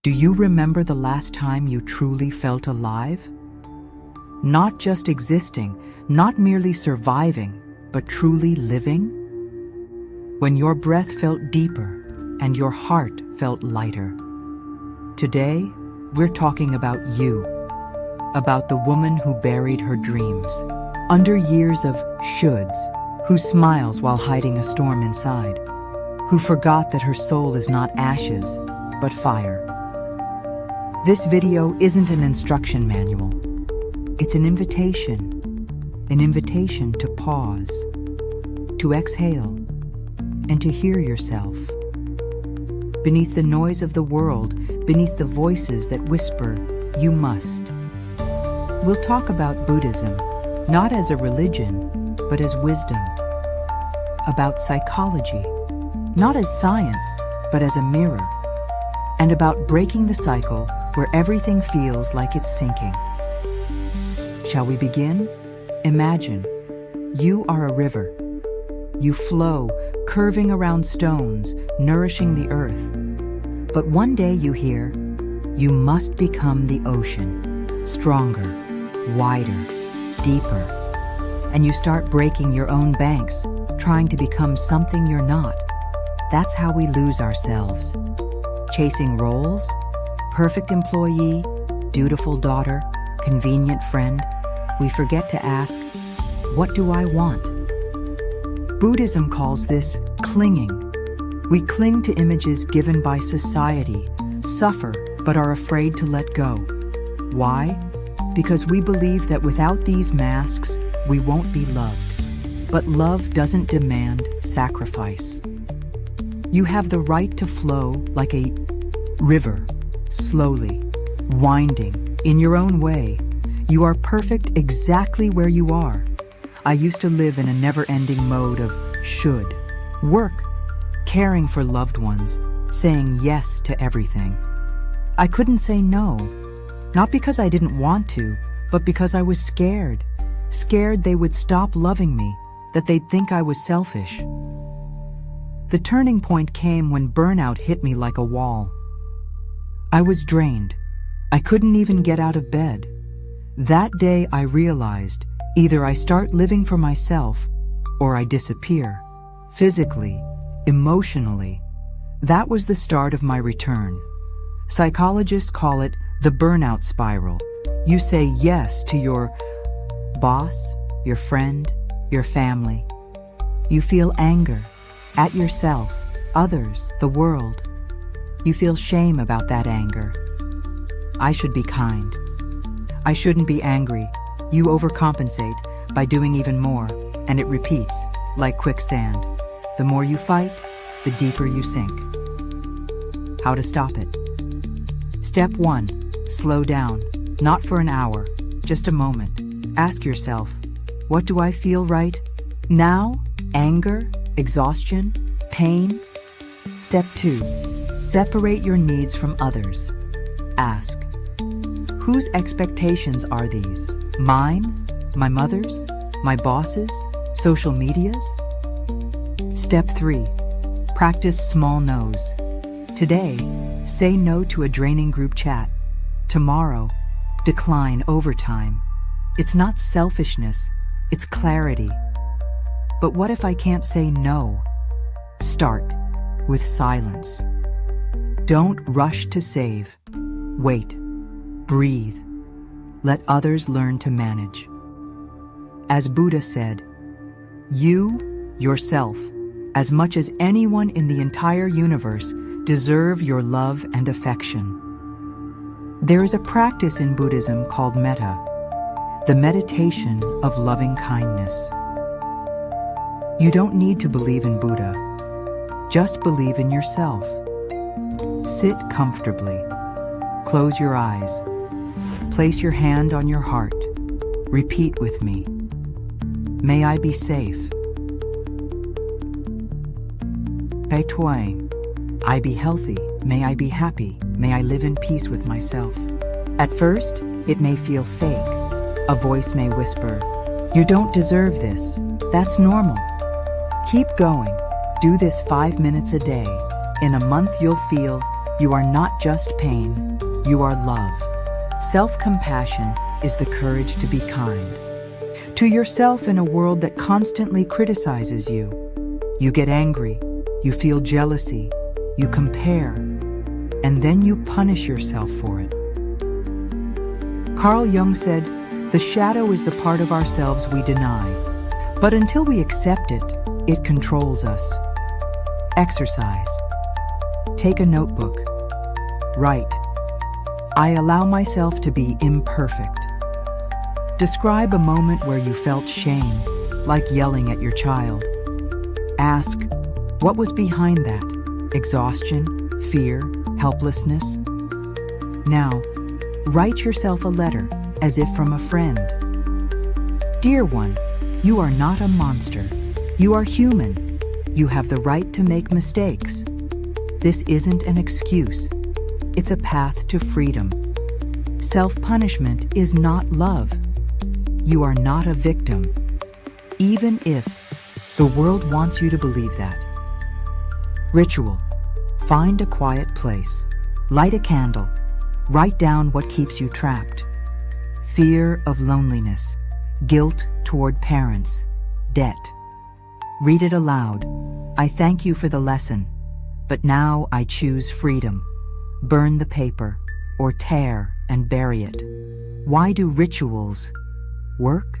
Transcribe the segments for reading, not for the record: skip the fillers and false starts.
Do you remember the last time you truly felt alive? Not just existing, not merely surviving, but truly living? When your breath felt deeper and your heart felt lighter. Today, we're talking about you, about the woman who buried her dreams under years of shoulds, who smiles while hiding a storm inside, who forgot that her soul is not ashes, but fire. This video isn't an instruction manual. It's an invitation to pause, to exhale, and to hear yourself. Beneath the noise of the world, beneath the voices that whisper, you must. We'll talk about Buddhism, not as a religion, but as wisdom. About psychology, not as science, but as a mirror. And about breaking the cycle where everything feels like it's sinking. Shall we begin? Imagine, you are a river. You flow, curving around stones, nourishing the earth. But one day you hear, you must become the ocean, stronger, wider, deeper. And you start breaking your own banks, trying to become something you're not. That's how we lose ourselves. Chasing roles, perfect employee, dutiful daughter, convenient friend, we forget to ask, what do I want? Buddhism calls this clinging. We cling to images given by society, suffer, but are afraid to let go. Why? Because we believe that without these masks, we won't be loved. But love doesn't demand sacrifice. You have the right to flow like a river, slowly, winding, in your own way. You are perfect exactly where you are. I used to live in a never-ending mode of should, work, caring for loved ones, saying yes to everything. I couldn't say no, not because I didn't want to, but because I was scared. Scared they would stop loving me, that they'd think I was selfish. The turning point came when burnout hit me like a wall. I was drained. I couldn't even get out of bed. That day I realized either I start living for myself or I disappear, physically, emotionally. That was the start of my return. Psychologists call it the burnout spiral. You say yes to your boss, your friend, your family. You feel anger at yourself, others, the world. You feel shame about that anger. I should be kind. I shouldn't be angry. You overcompensate by doing even more, and it repeats like quicksand. The more you fight, the deeper you sink. How to stop it? Step 1, slow down. Not for an hour, just a moment. Ask yourself, what do I feel right now? Anger, exhaustion, pain? Step 2, separate your needs from others. Ask, whose expectations are these? Mine? My mother's? My boss's? Social media's? Step 3, practice small no's. Today, say no to a draining group chat. Tomorrow, decline overtime. It's not selfishness, it's clarity. But what if I can't say no? Start with silence. Don't rush to save. Wait. Breathe. Let others learn to manage. As Buddha said, you, yourself, as much as anyone in the entire universe, deserve your love and affection. There is a practice in Buddhism called metta, the meditation of loving kindness. You don't need to believe in Buddha. Just believe in yourself. Sit comfortably. Close your eyes. Place your hand on your heart. Repeat with me. May I be safe. Pei Tuai. I be healthy. May I be happy. May I live in peace with myself. At first, it may feel fake. A voice may whisper, you don't deserve this. That's normal. Keep going. Do this 5 minutes a day. In a month, you'll feel You are not just pain, you are love. Self-compassion is the courage to be kind. To yourself in a world that constantly criticizes you. You get angry, you feel jealousy, you compare, and then you punish yourself for it. Carl Jung said, "The shadow is the part of ourselves we deny, but until we accept it, it controls us." Exercise. Take a notebook. Write, "I allow myself to be imperfect." Describe a moment where you felt shame, like yelling at your child. Ask, what was behind that? Exhaustion, fear, helplessness? Now, write yourself a letter, as if from a friend. Dear one, you are not a monster. You are human. You have the right to make mistakes. This isn't an excuse. It's a path to freedom. Self-punishment is not love. You are not a victim, even if the world wants you to believe that. Ritual. Find a quiet place. Light a candle. Write down what keeps you trapped. Fear of loneliness. Guilt toward parents. Debt. Read it aloud. I thank you for the lesson, but now I choose freedom. Burn the paper, or tear and bury it. Why do rituals work?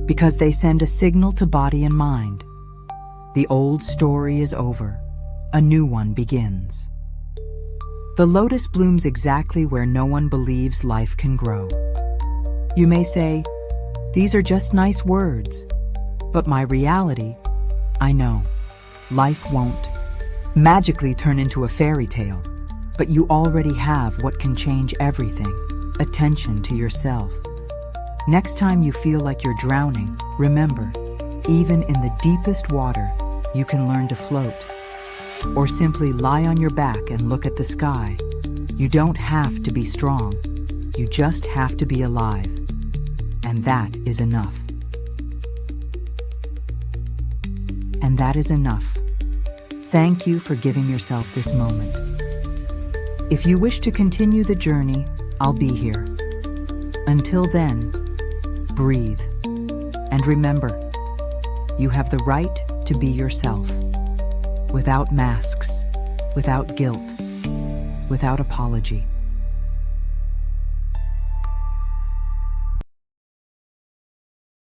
Because they send a signal to body and mind. The old story is over. A new one begins. The lotus blooms exactly where no one believes life can grow. You may say, "These are just nice words," but my reality, I know, life won't magically turn into a fairy tale, but you already have what can change everything: attention to yourself. Next time you feel like you're drowning, remember, even in the deepest water, you can learn to float. Or simply lie on your back and look at the sky. You don't have to be strong. You just have to be alive. And that is enough. And that is enough. Thank you for giving yourself this moment. If you wish to continue the journey, I'll be here. Until then, breathe. And remember, you have the right to be yourself. Without masks, without guilt, without apology.